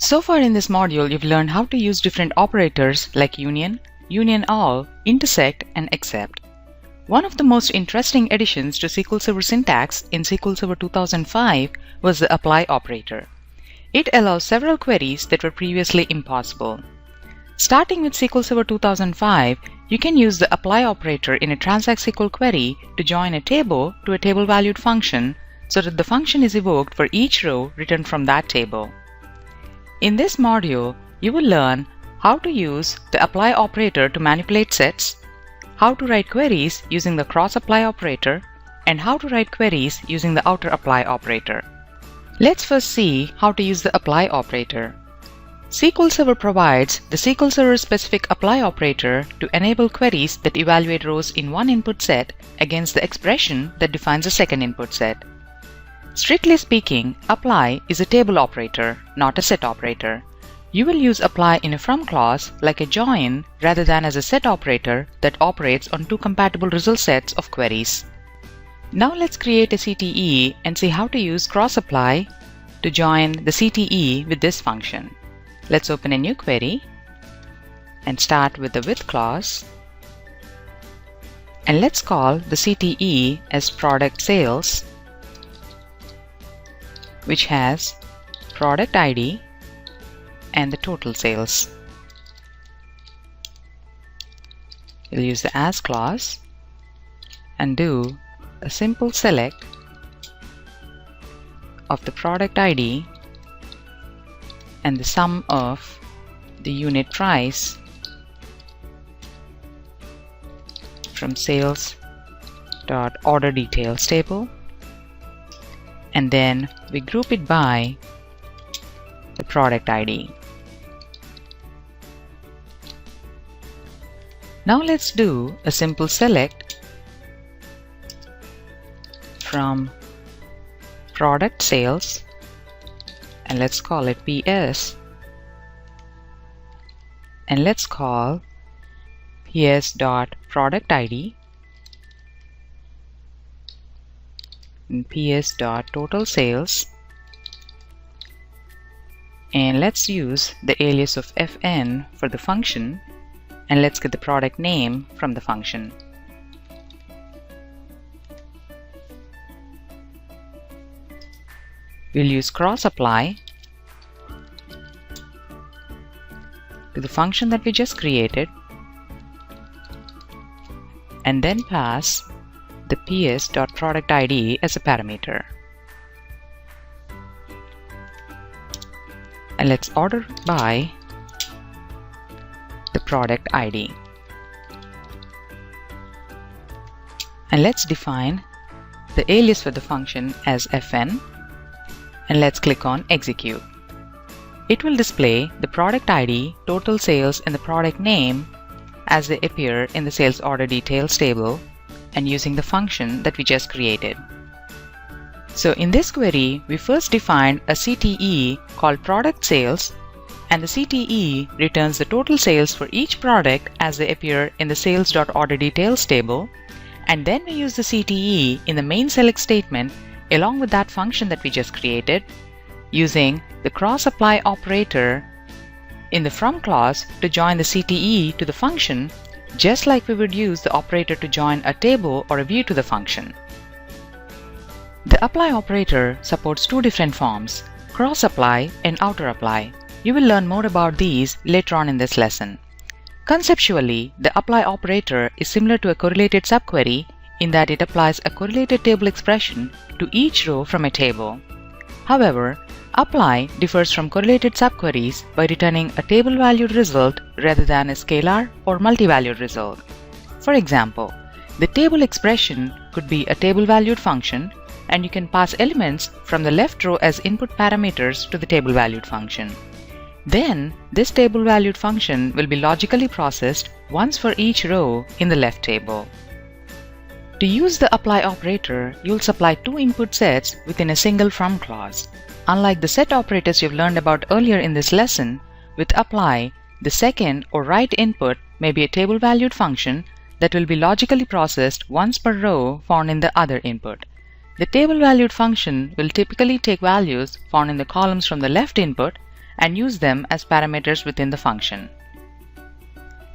So far in this module, you've learned how to use different operators like union, union all, intersect, and except. One of the most interesting additions to SQL Server syntax in SQL Server 2005 was the apply operator. It allows several queries that were previously impossible. Starting with SQL Server 2005, you can use the apply operator in a transact SQL query to join a table to a table-valued function so that the function is evoked for each row returned from that table. In this module, you will learn how to use the apply operator to manipulate sets, how to write queries using the cross-apply operator, and how to write queries using the outer apply operator. Let's first see how to use the apply operator. SQL Server provides the SQL Server specific apply operator to enable queries that evaluate rows in one input set against the expression that defines a second input set. Strictly speaking, apply is a table operator, not a set operator. You will use apply in a from clause like a join rather than as a set operator that operates on two compatible result sets of queries. Now let's create a CTE and see how to use cross-apply to join the CTE with this function. Let's open a new query and start with the with clause. And let's call the CTE as product sales, which has product ID and the total sales. We'll use the as clause and do a simple select of the product ID and the sum of the unit price from sales.order details table, and then we group it by the product ID. Now let's do a simple select from product sales, and let's call it PS, and let's call PS.product ID and PS.total sales, and let's use the alias of fn for the function, and let's get the product name from the function. We'll use cross-apply to the function that we just created and then pass the ps.product ID as a parameter. And let's order by the product ID. And let's define the alias for the function as fn, and let's click on execute. It will display the product ID, total sales, and the product name as they appear in the sales order details table and using the function that we just created. So in this query, we first defined a CTE called product sales, and the CTE returns the total sales for each product as they appear in the sales.order details table, and then we use the CTE in the main select statement along with that function that we just created, using the cross-apply operator in the from clause to join the CTE to the function, just like we would use the operator to join a table or a view to the function. The apply operator supports two different forms, cross-apply and outer apply. You will learn more about these later on in this lesson. Conceptually, the apply operator is similar to a correlated subquery in that it applies a correlated table expression to each row from a table. However, apply differs from correlated subqueries by returning a table-valued result rather than a scalar or multi-valued result. For example, the table expression could be a table-valued function, and you can pass elements from the left row as input parameters to the table-valued function. Then, this table-valued function will be logically processed once for each row in the left table. To use the apply operator, you'll supply two input sets within a single from clause. Unlike the set operators you've learned about earlier in this lesson, with apply, the second or right input may be a table-valued function that will be logically processed once per row found in the other input. The table-valued function will typically take values found in the columns from the left input and use them as parameters within the function.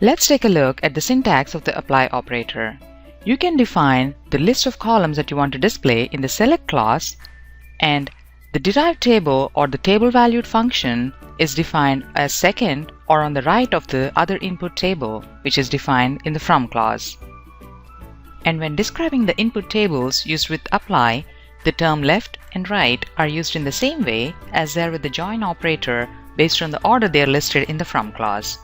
Let's take a look at the syntax of the apply operator. You can define the list of columns that you want to display in the select clause, and the derived table or the table valued function is defined as second or on the right of the other input table, which is defined in the from clause. And when describing the input tables used with apply, the term left and right are used in the same way as they are with the join operator based on the order they are listed in the from clause.